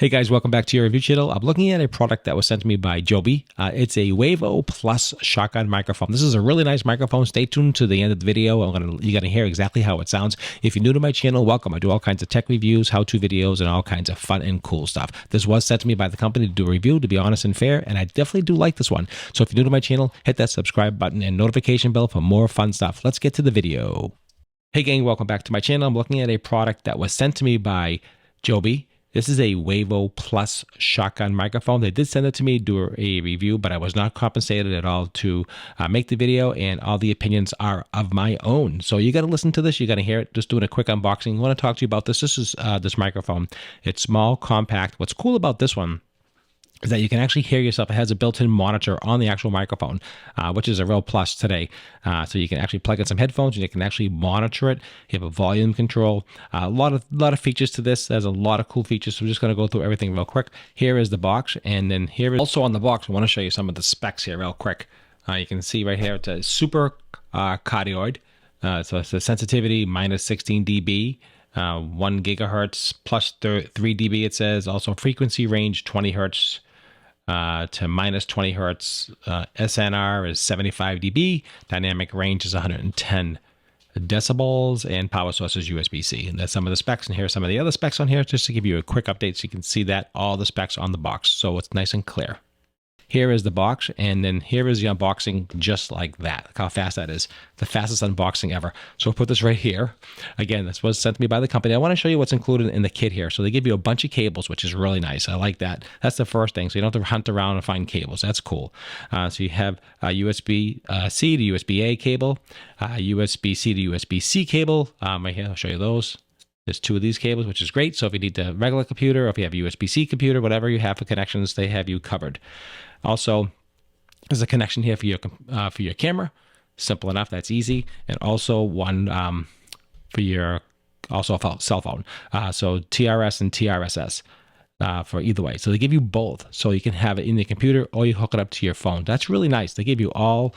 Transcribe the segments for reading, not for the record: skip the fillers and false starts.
Hey guys, welcome back to your review channel. I'm looking at a product that was sent to me by Joby. It's a Wavo Plus shotgun microphone. This is a really nice microphone. Stay tuned to the end of the video. You're gonna hear exactly how it sounds. If you're new to my channel, welcome. I do all kinds of tech reviews, how-to videos, and all kinds of fun and cool stuff. This was sent to me by the company to do a review, to be honest and fair, and I definitely do like this one. So if you're new to my channel, hit that subscribe button and notification bell for more fun stuff. Let's get to the video. Hey gang, welcome back to my channel. I'm looking at a product that was sent to me by Joby. This is a Wavo Plus shotgun microphone. They did send it to me to do a review, but I was not compensated at all to make the video, and all the opinions are of my own. So you got to listen to this. You got to hear it. Just doing a quick unboxing. I want to talk to you about this. This is this microphone. It's small, compact. What's cool about this one is that you can actually hear yourself. It has a built-in monitor on the actual microphone, which is a real plus today. So you can actually plug in some headphones and you can actually monitor it. You have a volume control. A lot of features to this. There's a lot of cool features. So I'm just going to go through everything real quick. Here is the box, and then here is also on the box. I want to show you some of the specs here real quick. You can see right here it's a super cardioid. So it's a sensitivity minus 16 dB. 1 gigahertz plus 3 dB. It says also frequency range 20 hertz. To minus 20 hertz. SNR is 75 dB. Dynamic range is 110 decibels, and power source is USB-C. And that's some of the specs. And here are some of the other specs on here, just to give you a quick update so you can see that all the specs on the box. So it's nice and clear. Here is the box, and then here is the unboxing just like that. Look how fast that is. The fastest unboxing ever. So we'll put this right here. Again, this was sent to me by the company. I want to show you what's included in the kit here. So they give you a bunch of cables, which is really nice. I like that. That's the first thing. So you don't have to hunt around and find cables. That's cool. So you have a USB-C to USB-A cable, USB-C to USB-C cable. Right here, I'll show you those. There's 2 of these cables, which is great. So if you need the regular computer, or if you have a USB-C computer, whatever you have for connections, they have you covered. Also, there's a connection here for your camera. Simple enough. That's easy. And also one for your cell phone. So TRS and TRSS for either way. So they give you both. So you can have it in the computer or you hook it up to your phone. That's really nice. They give you all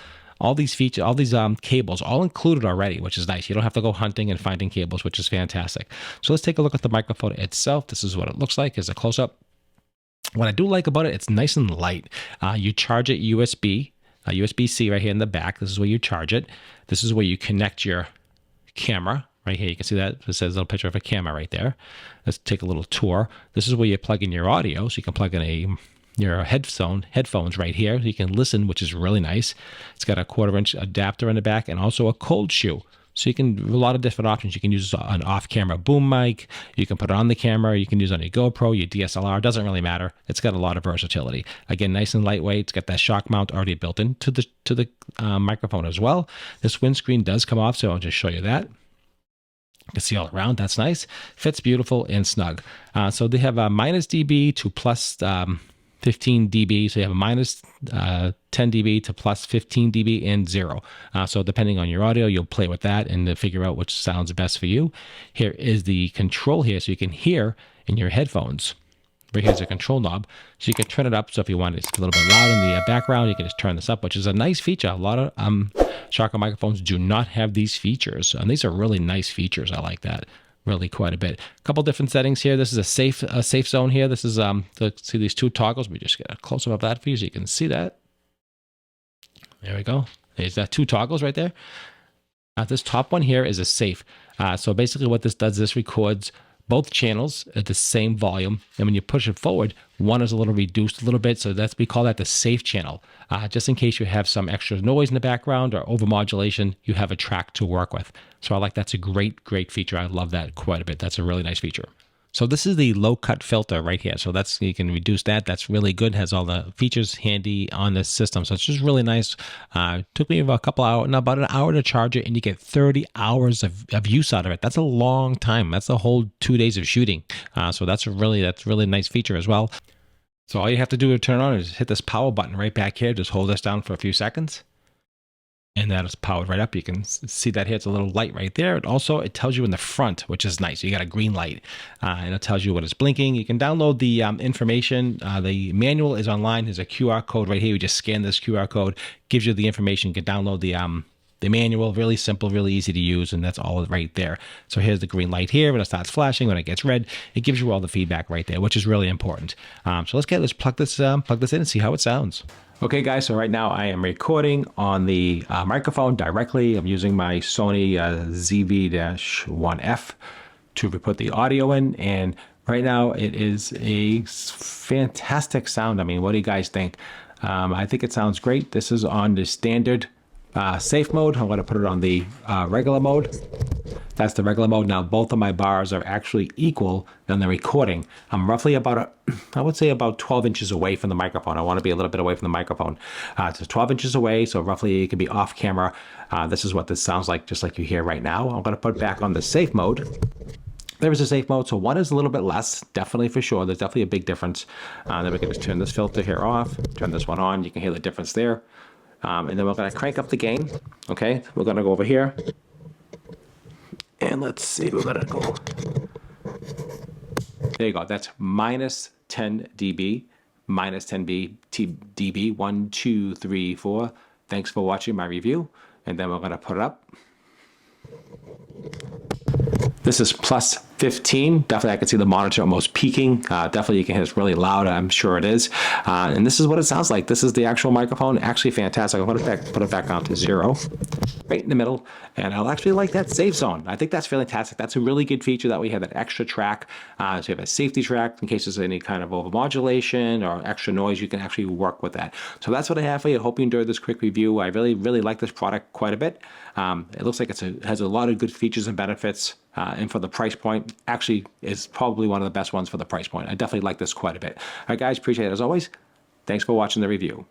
these features, all these cables, all included already, which is nice. You don't have to go hunting and finding cables, which is fantastic. So let's take a look at the microphone itself. This is what it looks like as a close-up. What I do like about it, it's nice and light. You charge it USB-C right here in the back. This is where you charge it. This is where you connect your camera. Right here, you can see that. It says a little picture of a camera right there. Let's take a little tour. This is where you plug in your audio. So you can plug in your headphones right here. You can listen, which is really nice. It's got a 1/4-inch adapter in the back and also a cold shoe. So you can, a lot of different options. You can use an off-camera boom mic. You can put it on the camera. You can use it on your GoPro, your DSLR. It doesn't really matter. It's got a lot of versatility. Again, nice and lightweight. It's got that shock mount already built into the microphone as well. This windscreen does come off, so I'll just show you that. You can see all around. That's nice. Fits beautiful and snug. So they have a minus dB to plus 15 dB. So you have a minus 10 dB to plus 15 dB and 0. So depending on your audio, you'll play with that and figure out which sounds best for you. Here is the control here, so you can hear in your headphones. Right here's a control knob, so you can turn it up. So if you want it a little bit loud in the background, you can just turn this up, which is a nice feature. A lot of shotgun microphones do not have these features, and these are really nice features. I like that. Really quite a bit. A couple different settings here. This is a safe zone here. This is see these 2 toggles. We just get a close up of that for you so you can see that. There we go. There's that 2 toggles right there. This top one here is a safe. So basically what this does, this records both channels at the same volume, and when you push it forward, one is a little reduced a little bit, so we call that the safe channel. Just in case you have some extra noise in the background or overmodulation, you have a track to work with. So I like that's a great feature. I love that quite a bit. That's a really nice feature. So this is the low cut filter right here. So you can reduce that. That's really good. Has all the features handy on the system. So it's just really nice. Took me about an hour to charge it, and you get 30 hours of use out of it. That's a long time. That's a whole 2 days of shooting. So that's a really nice feature as well. So all you have to do to turn it on is hit this power button right back here. Just hold this down for a few seconds. And that is powered right up. You can see that here. It's a little light right there. And also, it tells you in the front, which is nice. You got a green light, and it tells you what it's blinking. You can download the information. The manual is online. There's a QR code right here. You just scan this QR code, gives you the information. You can download the manual, really simple, really easy to use, and that's all right there. So here's the green light here. When it starts flashing, when it gets red, it gives you all the feedback right there, which is really important. So let's plug this in and see how it sounds. Okay, guys, so right now I am recording on the microphone directly. I'm using my Sony ZV-1F to put the audio in, and right now it is a fantastic sound. I mean, what do you guys think? I think it sounds great. This is on the standard safe mode. I'm going to put it on the regular mode. That's the regular mode. Now, both of my bars are actually equal in the recording. I'm roughly I would say about 12 inches away from the microphone. I want to be a little bit away from the microphone. It's 12 inches away, so roughly it can be off camera. This is what this sounds like, just like you hear right now. I'm going to put it back on the safe mode. There is a safe mode, so one is a little bit less, definitely for sure. There's definitely a big difference. Then we can just turn this filter here off, turn this one on. You can hear the difference there. And then we're going to crank up the gain. Okay, we're going to go over here. And let's see, we're going to go. There you go. That's minus 10 dB, minus 10 dB. 1, 2, 3, 4. Thanks for watching my review. And then we're going to put it up. This is plus 15. Definitely, I can see the monitor almost peaking. Definitely, you can hear it's really loud. I'm sure it is. And this is what it sounds like. This is the actual microphone. Actually fantastic. I'll put it back down to 0, right in the middle. And I'll actually like that safe zone. I think that's fantastic. That's a really good feature that we have, that extra track. So you have a safety track in case there's any kind of overmodulation or extra noise. You can actually work with that. So that's what I have for you. I hope you enjoyed this quick review. I really, really like this product quite a bit. It looks like it has a lot of good features and benefits. And for the price point, actually is probably one of the best ones for the price point. I definitely like this quite a bit. All right, guys, appreciate it as always. Thanks for watching the review.